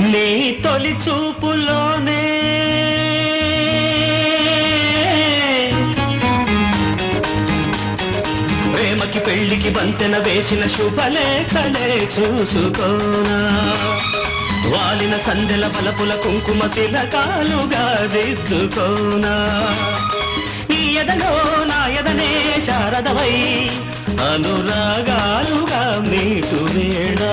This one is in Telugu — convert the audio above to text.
నీ తొలి చూపులోనే ప్రేమకి పెళ్లికి బంతెన వేసిన శుభలేఖలే చూసుకోనా వాలిన సందెల బలపుల కుంకుమ తిలకాలుగా దిద్దుకోనా ఈ ఎదలో నా ఎదనే శారదవై అనురాగాలుగా మీకు వేళ